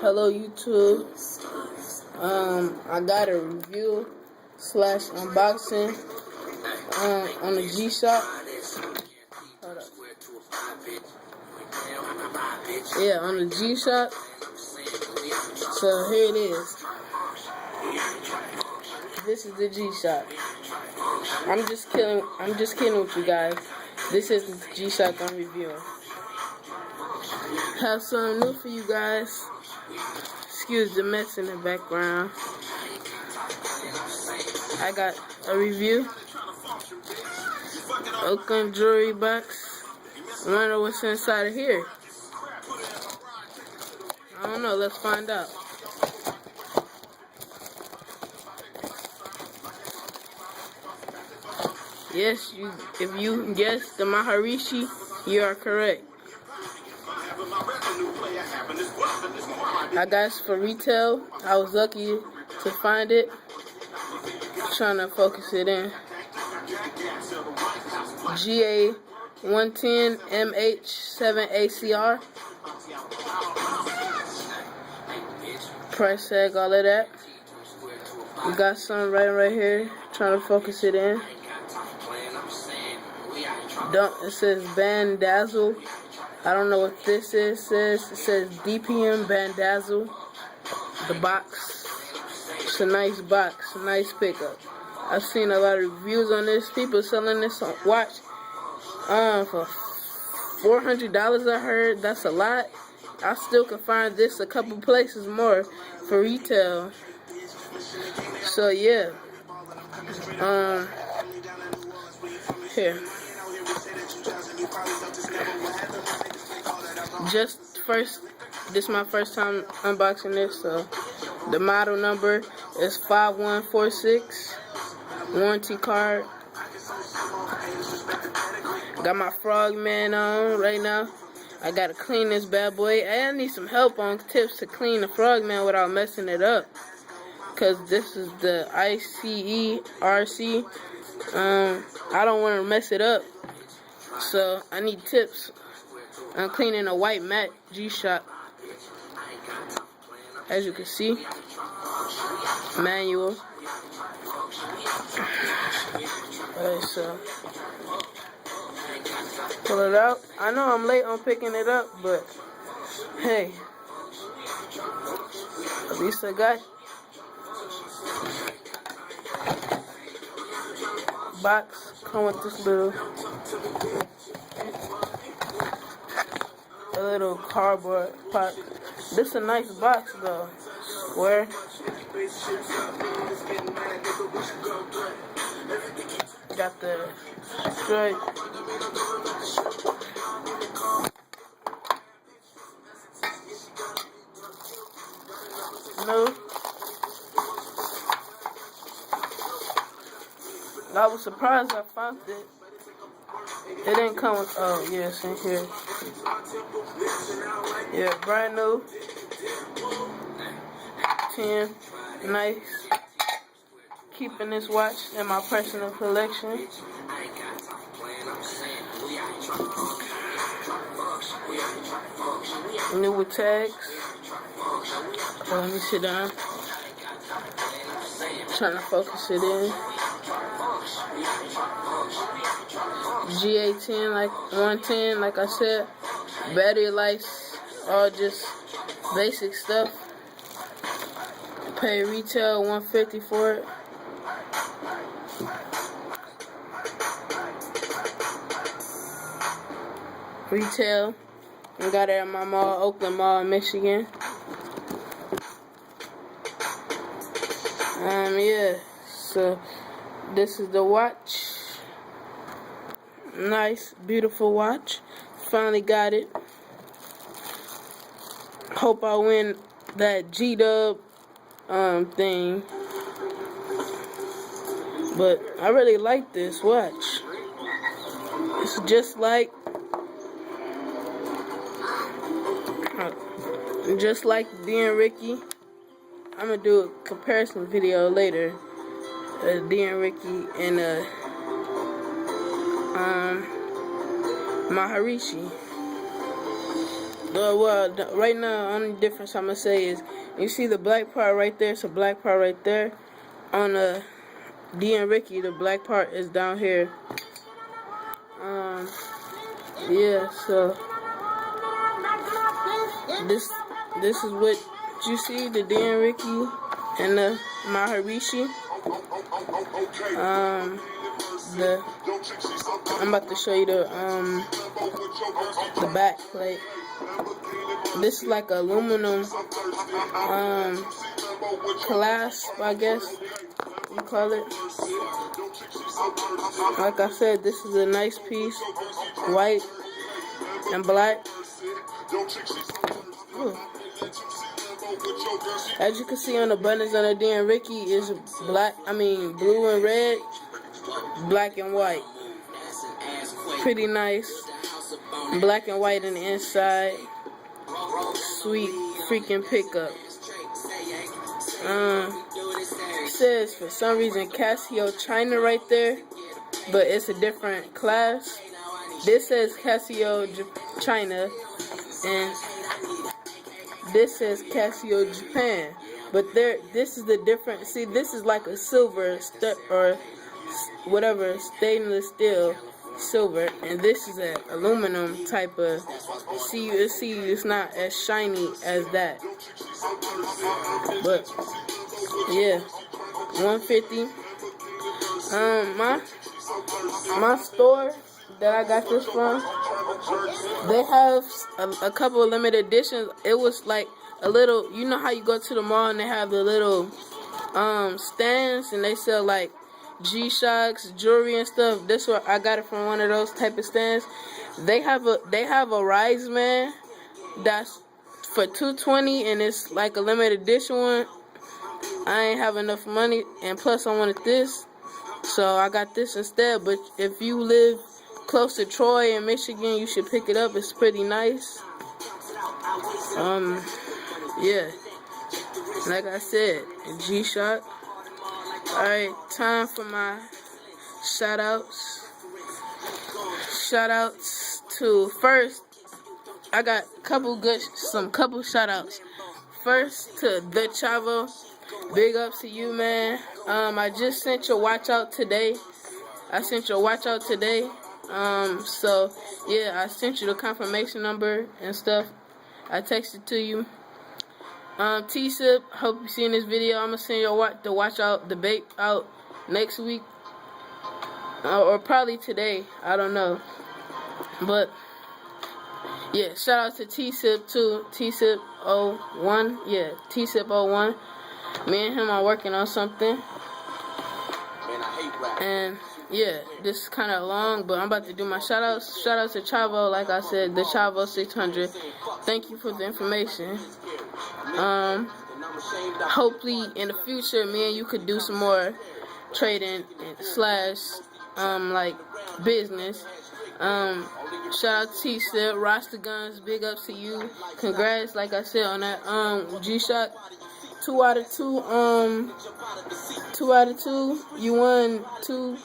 Hello YouTube. I got a review slash unboxing on the G-Shock. Hold up. Yeah, on the G-Shock. So here it is. This is the G-Shock. I'm just kidding with you guys. This is the G-Shock I'm reviewing. Have something new for you guys. Excuse the mess in the background. I got a review. Oakland jewelry box. I wonder what's inside of here. I don't know. Let's find out. Yes, if you guessed the Maharishi, you are correct. I got it for retail. I was lucky to find it. Trying to focus it in. GA110 MH7ACR. Price tag, all of that. We got some right here. Trying to focus it in. It says Bandazzle. I don't know what this is. It says DPM Bandazzle. The box. It's a nice box. A nice pickup. I've seen a lot of reviews on this. People selling this watch for $400. I heard that's a lot. I still can find this a couple places more for retail. So yeah. Here. This is my first time unboxing this, so the model number is 5146. Warranty card. Got my Frogman on right now. I gotta clean this bad boy. I need some help on tips to clean the Frogman without messing it up. Cause this is the ICE RC. I don't want to mess it up. So I need tips. I'm cleaning a white matte G-Shock. As you can see, manual. Alright, so pull it out. I know I'm late on picking it up, but hey, at least I got box. Come with this little cardboard box. This is a nice box though. Square. Got the stripe. No. I was surprised I found it. It didn't come with, oh yeah, it's in here. Yeah, brand new. 10, nice. Keeping this watch in my personal collection. New with tags. Let me sit down. Trying to focus it in. GA10, like 110, like I said. Battery lights, all just basic stuff. Pay retail $150 for it. Retail. I got it at my mall, Oakland Mall in Michigan. Yeah. So this is the watch. Nice, beautiful watch. Finally got it. Hope I win that G-Dub thing. But I really like this watch. It's just like D and Ricky. I'm gonna do a comparison video later. D and Ricky and Maharishi. Right now, only difference I'm gonna say is you see the black part right there. It's a black part right there. On the D and Ricky, the black part is down here. Yeah. So this is what you see, the D and Ricky and the Maharishi. I'm about to show you the back plate. This is like aluminum clasp, I guess you call it. Like I said, this is a nice piece, white and black. Ooh. As you can see on the buttons on the D and Ricky is blue and red, black and white. Pretty nice. Black and white on the inside. Sweet freaking pickup. It says for some reason Casio China right there, but it's a different class. This says Casio China, and this says Casio Japan. But this is the different. See, this is like a silver or whatever, stainless steel silver, and this is an aluminum type of. See, it's not as shiny as that. But yeah, 150. My store that I got this from, they have a couple of limited editions. It was like a little, you know how you go to the mall and they have the little stands and they sell like G-Shocks, jewelry and stuff. This one I got it from one of those type of stands. They have a Rise Man that's for $220 and it's like a limited edition one. I ain't have enough money, and plus I wanted this, so I got this instead. But if you live close to Troy in Michigan, you should pick it up. It's pretty nice. Yeah, like I said, G-Shock. Alright, time for my shout outs. Shout outs to, first, I got couple shout outs. First to The Chavo. Big ups to you, man. I just sent your watch out today. So yeah, I sent you the confirmation number and stuff. I texted to you. T-Sip, hope you seen this video. I'm gonna send the bait out next week, or probably today. I don't know, but yeah, shout out to T-Sip too. T-Sip 01, yeah, T-Sip 01. Me and him are working on something, and yeah, this is kind of long, but I'm about to do my shout outs. Shout out to Chavo, like I said, the Chavo 600. Thank you for the information. Hopefully in the future, me and you could do some more trading slash like business. Shout out to T-Sip, Rasta Guns, big ups to you. Congrats, like I said, on that G-Shock. 2 out of 2. 2 out of 2. You won 2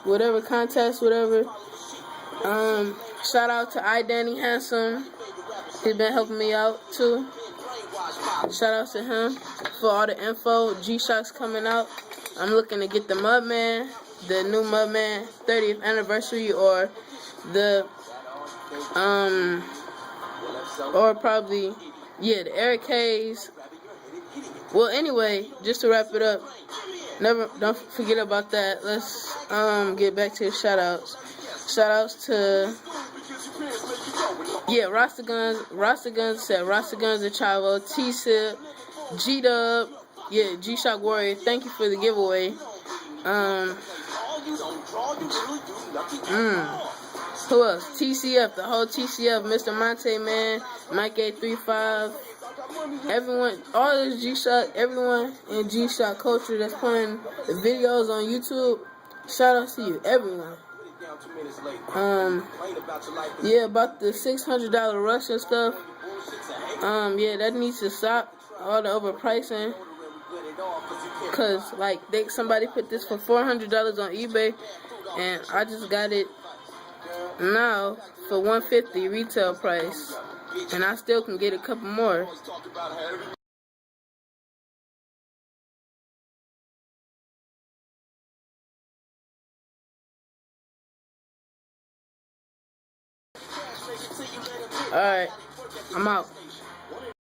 whatever contest, whatever. Shout out to Danny Handsome. He's been helping me out too. Shout out to him for all the info. G-Shock's coming out. I'm looking to get the Mudman, the new Mudman 30th anniversary, or the or probably, yeah, the Eric Hayes. Well, anyway, just to wrap it up, don't forget about that. Let's get back to the shout outs. Shout outs to, yeah, Rasta Guns said Rasta Guns and Chavo, T-Sip, G-Dub, yeah, G-Shock Warrior, thank you for the giveaway. Who else? TCF, the whole TCF, Mr. Monte, man, Mike 835, everyone, all this G-Shock, everyone in G-Shock culture that's putting the videos on YouTube, shout out to you, everyone. Yeah, about the $600 rush and stuff, yeah, that needs to stop, all the overpricing, cause like somebody put this for $400 on eBay, and I just got it now for $150 retail price. And I still can get a couple more. Alright, I'm out.